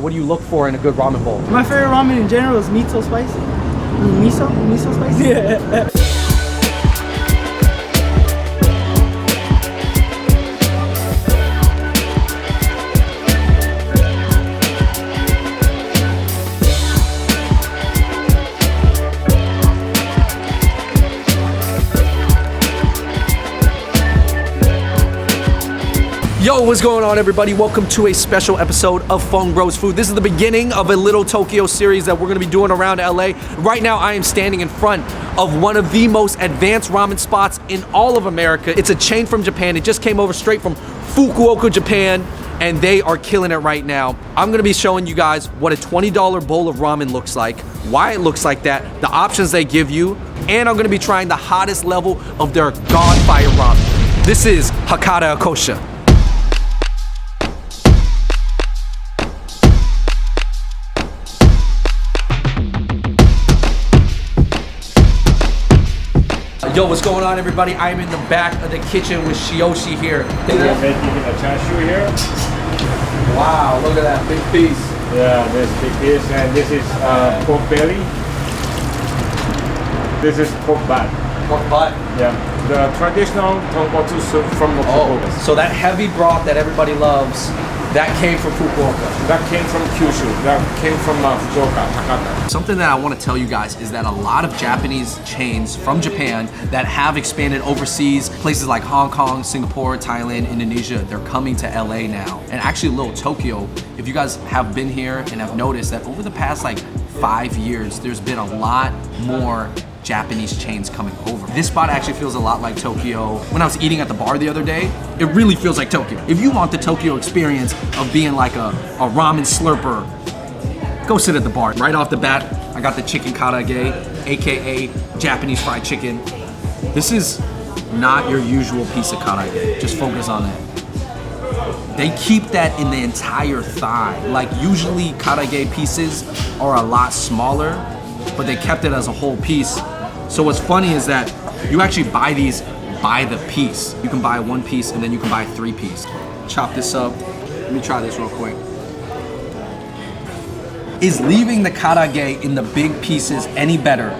and what do you look for in a good ramen bowl? My favorite ramen in general is miso spicy. Miso spicy? Yeah. Yo, what's going on, everybody? Welcome to a special episode of Fung Bros Food. This is the beginning of a little Tokyo series that we're gonna be doing around LA. Right now, I am standing in front of one of the most advanced ramen spots in all of America. It's a chain from Japan. It just came over straight from Fukuoka, Japan, and they are killing it right now. I'm gonna be showing you guys what a $20 bowl of ramen looks like, why it looks like that, the options they give you, and I'm gonna be trying the hottest level of their Godfire ramen. This is Hakata Akosha. Yo, what's going on, everybody? I'm in the back of the kitchen with Shioshi here. We're making a chashu here. Wow, look at that big piece. Yeah, this big piece, and this is pork belly. This is pork butt. Pork butt. Yeah, the traditional tonkotsu soup from Fukuoka. Oh, so that heavy broth that everybody loves, that came from Fukuoka. That came from Kyushu. That came from Fukuoka, Hakata. Something that I want to tell you guys is that a lot of Japanese chains from Japan that have expanded overseas, places like Hong Kong, Singapore, Thailand, Indonesia, they're coming to LA now. And actually, little Tokyo, if you guys have been here and have noticed that over the past like 5 years, there's been a lot more Japanese chains coming over. This spot actually feels a lot like Tokyo. When I was eating at the bar the other day, it really feels like Tokyo. If you want the Tokyo experience of being like a ramen slurper, go sit at the bar. Right off the bat, I got the chicken karaage, AKA Japanese fried chicken. This is not your usual piece of karaage. Just focus on it. They keep that in the entire thigh. Like usually karaage pieces are a lot smaller, but they kept it as a whole piece. So what's funny is that you actually buy these by the piece. You can buy 1 piece and then you can buy 3 pieces. Chop this up. Let me try this real quick. Is leaving the karaage in the big pieces any better?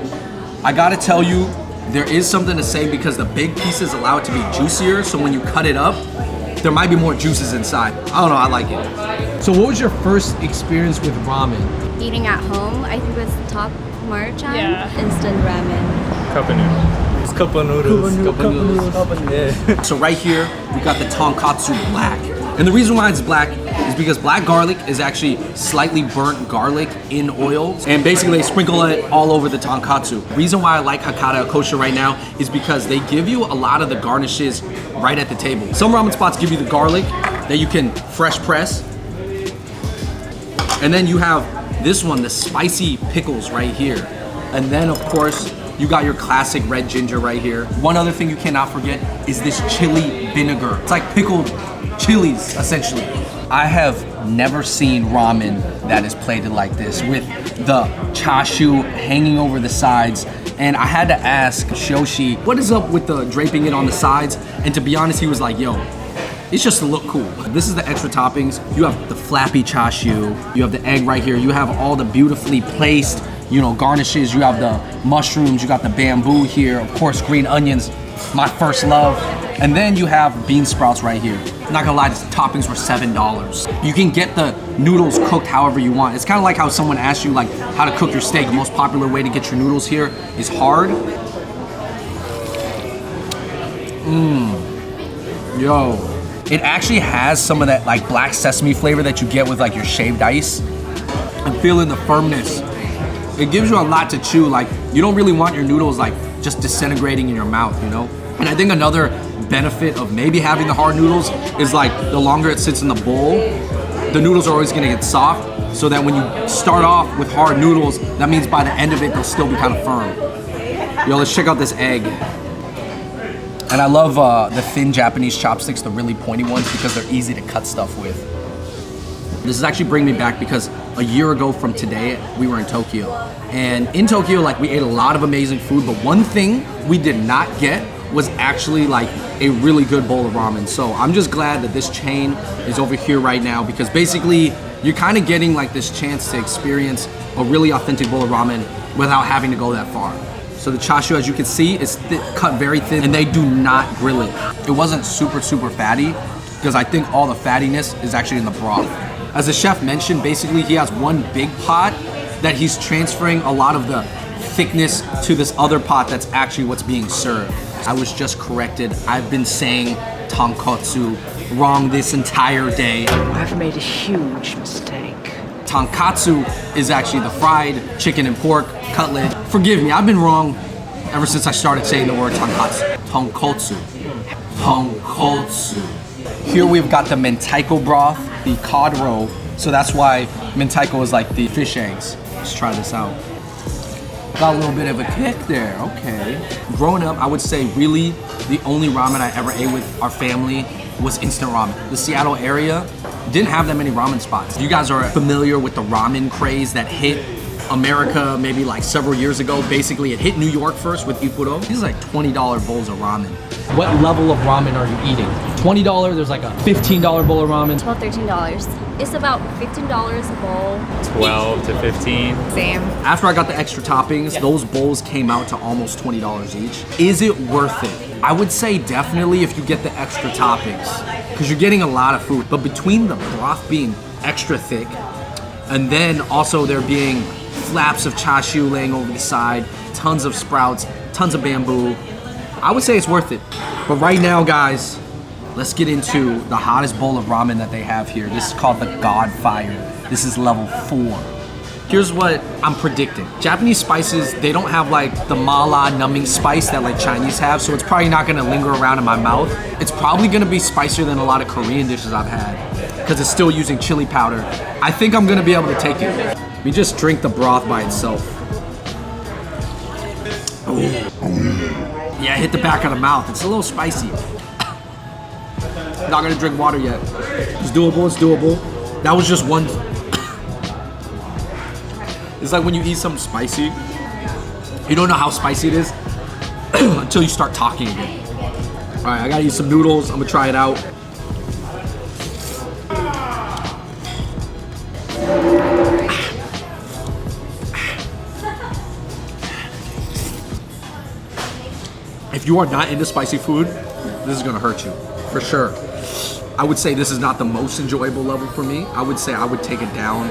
I gotta tell you, there is something to say because the big pieces allow it to be juicier, so when you cut it up, there might be more juices inside. I don't know, I like it. So what was your first experience with ramen? Eating at home, I think was top Marchan. Yeah. Instant ramen. Cup noodle. It's cup of noodles. Yeah. So right here, we got the tonkatsu black. And the reason why it's black is because black garlic is actually slightly burnt garlic in oil. And basically they sprinkle it all over the tonkatsu. The reason why I like Hakata Akosha right now is because they give you a lot of the garnishes right at the table. Some ramen spots give you the garlic that you can fresh press. And then you have this one, the spicy pickles right here. And then of course, you got your classic red ginger right here. One other thing you cannot forget is this chili vinegar. It's like pickled chilies, essentially. I have never seen ramen that is plated like this with the chashu hanging over the sides. And I had to ask Shoshi, what is up with the draping it on the sides? And to be honest, he was like, yo, it's just to look cool. This is the extra toppings. You have the flappy chashu, you have the egg right here, you have all the beautifully placed, garnishes, you have the mushrooms, you got the bamboo here, of course, green onions, my first love. And then you have bean sprouts right here. Not gonna lie, the toppings were $7. You can get the noodles cooked however you want. It's kind of like how someone asks you like how to cook your steak. The most popular way to get your noodles here is hard. Yo. It actually has some of that like black sesame flavor that you get with like your shaved ice. I'm feeling the firmness. It gives you a lot to chew. Like you don't really want your noodles like just disintegrating in your mouth, And I think another benefit of maybe having the hard noodles is like the longer it sits in the bowl, the noodles are always gonna get soft, so that when you start off with hard noodles, that means by the end of it, they'll still be kind of firm. Yo, let's check out this egg. And I love the thin Japanese chopsticks, the really pointy ones, because they're easy to cut stuff with. This is actually bringing me back because a year ago from today, we were in Tokyo. And in Tokyo, like, we ate a lot of amazing food, but one thing we did not get was actually like a really good bowl of ramen. So I'm just glad that this chain is over here right now, because basically You're kind of getting like this chance to experience a really authentic bowl of ramen without having to go that far. So the chashu, as you can see, is cut very thin, and they do not grill it. It wasn't super fatty, because I think all the fattiness is actually in the broth. As the chef mentioned, basically he has one big pot that he's transferring a lot of the thickness to this other pot that's actually what's being served. I was just corrected. I've been saying tonkotsu wrong this entire day. I've made a huge mistake. Tonkatsu is actually the fried chicken and pork cutlet. Forgive me, I've been wrong ever since I started saying the word tonkatsu. Tonkotsu. Tonkotsu. Here we've got the mentaiko broth, the cod roe. So that's why mentaiko is like the fish eggs. Let's try this out. Got a little bit of a kick there, okay. Growing up, I would say really the only ramen I ever ate with our family was instant ramen. The Seattle area didn't have that many ramen spots. You guys are familiar with the ramen craze that hit America maybe like several years ago. Basically, it hit New York first with Ipuro. These are like $20 bowls of ramen. What level of ramen are you eating? $20, there's like a $15 bowl of ramen. $12, $13. It's about $15 a bowl. 12 to 15. Same. After I got the extra toppings, those bowls came out to almost $20 each. Is it worth it? I would say definitely if you get the extra toppings, because you're getting a lot of food. But between the broth being extra thick, and then also there being flaps of chashu laying over the side, tons of sprouts, tons of bamboo, I would say it's worth it. But right now, guys, let's get into the hottest bowl of ramen that they have here. This is called the Godfire. This is level 4. Here's what I'm predicting. Japanese spices, they don't have like the mala numbing spice that like Chinese have, so it's probably not gonna linger around in my mouth. It's probably gonna be spicier than a lot of Korean dishes I've had, because it's still using chili powder. I think I'm gonna be able to take it. We just drink the broth by itself. Ooh. Yeah, hit the back of the mouth. It's a little spicy. Not gonna drink water yet. It's doable, it's doable. That was just one. It's like when you eat something spicy, you don't know how spicy it is until you start talking again. All right, I gotta eat some noodles. I'm gonna try it out. If you are not into spicy food, this is gonna hurt you, for sure. I would say this is not the most enjoyable level for me. I would say I would take it down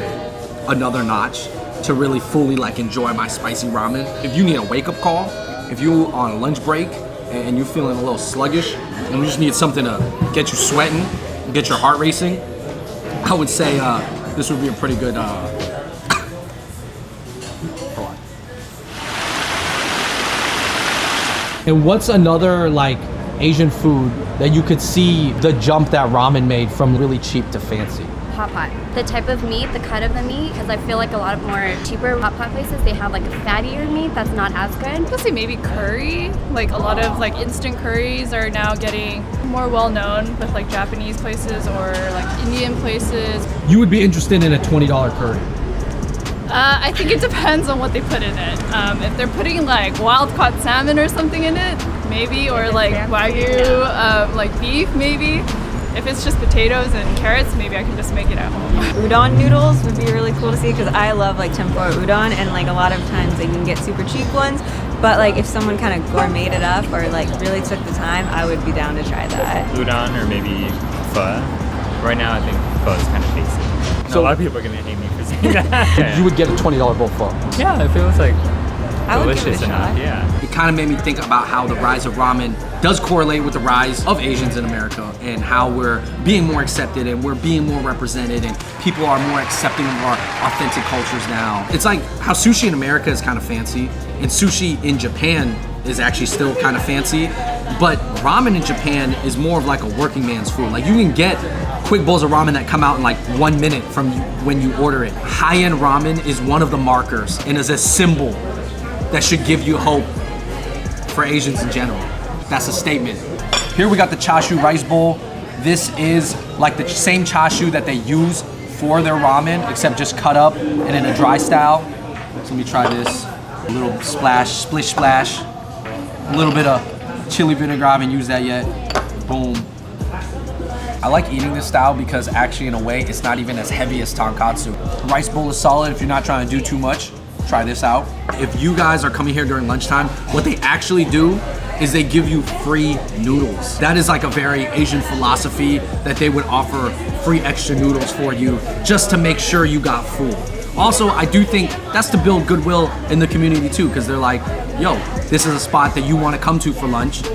another notch to really fully like enjoy my spicy ramen. If you need a wake-up call, if you on a lunch break and you're feeling a little sluggish and you just need something to get you sweating, get your heart racing, I would say this would be a pretty good And what's another like Asian food that you could see the jump that ramen made from really cheap to fancy? Hot pot. The type of meat, the cut of the meat, because I feel like a lot of more cheaper hot pot places, they have like a fattier meat that's not as good. I'd say maybe curry. Like a lot of like instant curries are now getting more well known with like Japanese places or like Indian places. You would be interested in a $20 curry? I think it depends on what they put in it. If they're putting like wild caught salmon or something in it, maybe, or like wagyu, like beef, maybe. If it's just potatoes and carrots, maybe I can just make it at home. Udon noodles would be really cool to see, because I love like tempura udon, and like a lot of times like, you can get super cheap ones, but like if someone kind of gourmet it up or like really took the time, I would be down to try that. Udon or maybe pho. Right now I think pho is kind of basic. So a lot of people are gonna hate me for saying that. You would get a $20 bowl pho? Yeah, if it was like I would give it delicious a enough, shot. yeah. It kind of made me think about how the rise of ramen does correlate with the rise of Asians in America, and how we're being more accepted and we're being more represented and people are more accepting of our authentic cultures now. It's like how sushi in America is kind of fancy and sushi in Japan is actually still kind of fancy, but ramen in Japan is more of like a working man's food. Like you can get quick bowls of ramen that come out in like 1 minute from when you order it. High-end ramen is one of the markers and is a symbol that should give you hope for Asians in general. That's a statement. Here we got the chashu rice bowl. This is like the same chashu that they use for their ramen, except just cut up and in a dry style. So let me try this. A little splash, splish splash. A little bit of chili vinegar, I haven't used that yet. Boom. I like eating this style because actually in a way it's not even as heavy as tonkatsu. The rice bowl is solid if you're not trying to do too much. Try this out. If you guys are coming here during lunchtime, what they actually do is they give you free noodles. That is like a very Asian philosophy that they would offer free extra noodles for you just to make sure you got full. Also, I do think that's to build goodwill in the community too, because they're like, yo, this is a spot that you want to come to for lunch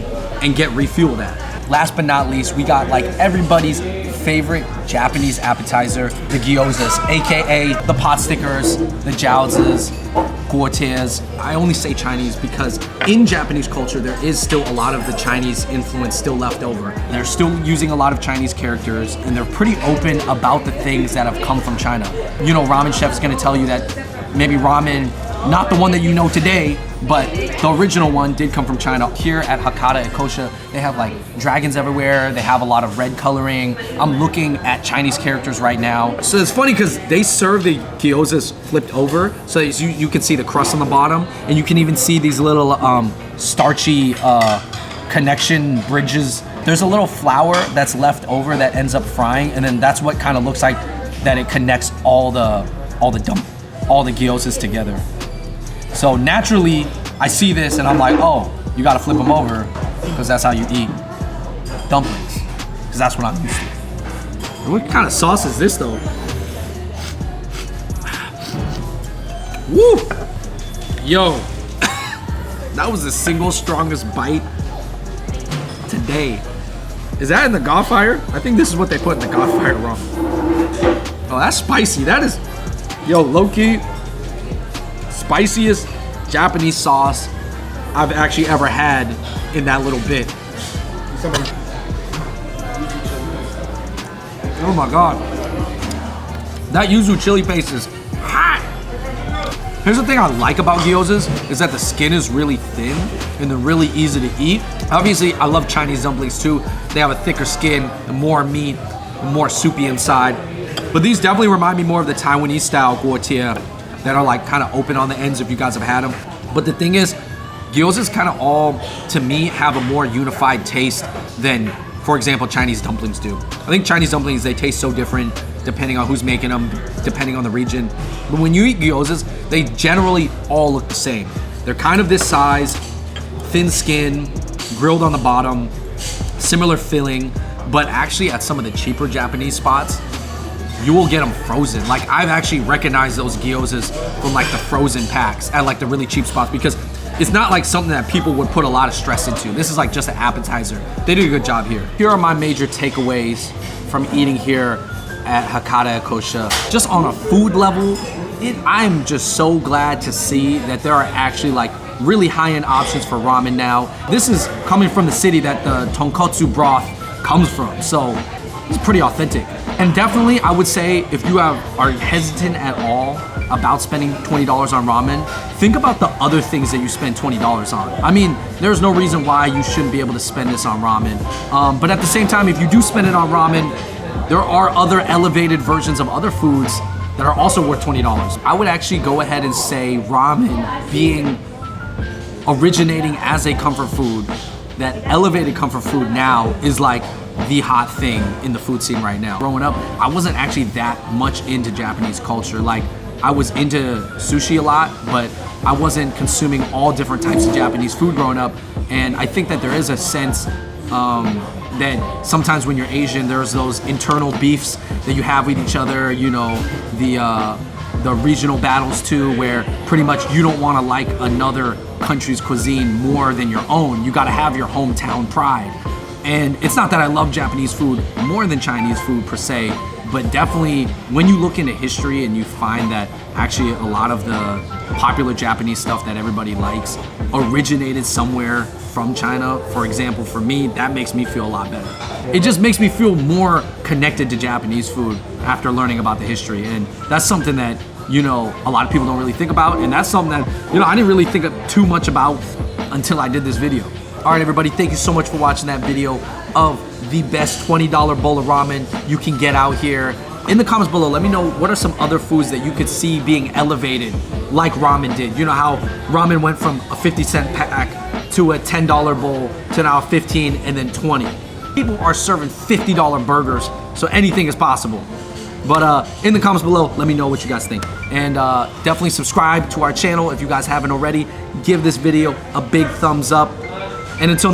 and get refueled at. Last but not least, we got like everybody's favorite Japanese appetizer, the gyozas, AKA the pot stickers, the jiaozas, guoties. I only say Chinese because in Japanese culture, there is still a lot of the Chinese influence still left over. They're still using a lot of Chinese characters and they're pretty open about the things that have come from China. You know, ramen chef is gonna tell you that maybe ramen, not the one that you know today, but the original one did come from China. Here at Hakata Ekosha, they have like dragons everywhere. They have a lot of red coloring. I'm looking at Chinese characters right now. So it's funny because they serve the gyozas flipped over. So you can see the crust on the bottom and you can even see these little starchy connection bridges. There's a little flour that's left over that ends up frying, and then that's what kind of looks like that it connects all the gyozas together. So naturally, I see this and I'm like, oh, you gotta flip them over because that's how you eat dumplings. Because that's what I'm used to. What kind of sauce is this though? Woo! Yo, that was the single strongest bite today. Is that in the Godfire? I think this is what they put in the Godfire ramen. Oh, that's spicy. That is, yo, low-key, spiciest Japanese sauce I've actually ever had in that little bit. Oh my God. That yuzu chili paste is hot. Here's the thing I like about gyozas is that the skin is really thin and they're really easy to eat. Obviously, I love Chinese dumplings too. They have a thicker skin, more meat, more soupy inside. But these definitely remind me more of the Taiwanese style guotie that are like kind of open on the ends if you guys have had them. But the thing is, gyozas kind of all, to me, have a more unified taste than, for example, Chinese dumplings do. I think Chinese dumplings, they taste so different depending on who's making them, depending on the region. But when you eat gyozas, they generally all look the same. They're kind of this size, thin skin, grilled on the bottom, similar filling, but actually at some of the cheaper Japanese spots, you will get them frozen. Like I've actually recognized those gyozas from like the frozen packs at like the really cheap spots because it's not like something that people would put a lot of stress into. This is like just an appetizer. They did a good job here. Here are my major takeaways from eating here at Hakata Ekosha. Just on a food level, I'm just so glad to see that there are actually like really high-end options for ramen now. This is coming from the city that the tonkotsu broth comes from, so it's pretty authentic. And definitely, I would say if you are hesitant at all about spending $20 on ramen, think about the other things that you spend $20 on. I mean, there's no reason why you shouldn't be able to spend this on ramen. But at the same time, if you do spend it on ramen, there are other elevated versions of other foods that are also worth $20. I would actually go ahead and say ramen being originating as a comfort food, that elevated comfort food now is like the hot thing in the food scene right now. Growing up, I wasn't actually that much into Japanese culture. Like, I was into sushi a lot, but I wasn't consuming all different types of Japanese food growing up. And I think that there is a sense that sometimes when you're Asian, there's those internal beefs that you have with each other, you know, the regional battles too, where pretty much you don't want to like another country's cuisine more than your own. You got to have your hometown pride. And it's not that I love Japanese food more than Chinese food per se, but definitely when you look into history and you find that actually a lot of the popular Japanese stuff that everybody likes originated somewhere from China, for example, for me, that makes me feel a lot better. It just makes me feel more connected to Japanese food after learning about the history. And that's something that, you know, a lot of people don't really think about. And that's something that, you know, I didn't really think too much about until I did this video. All right, everybody, thank you so much for watching that video of the best $20 bowl of ramen you can get out here. In the comments below, let me know what are some other foods that you could see being elevated like ramen did. You know how ramen went from a 50-cent pack to a $10 bowl to now 15 and then 20. People are serving $50 burgers, so anything is possible. But in the comments below, let me know what you guys think. And definitely subscribe to our channel if you guys haven't already. Give this video a big thumbs up. And until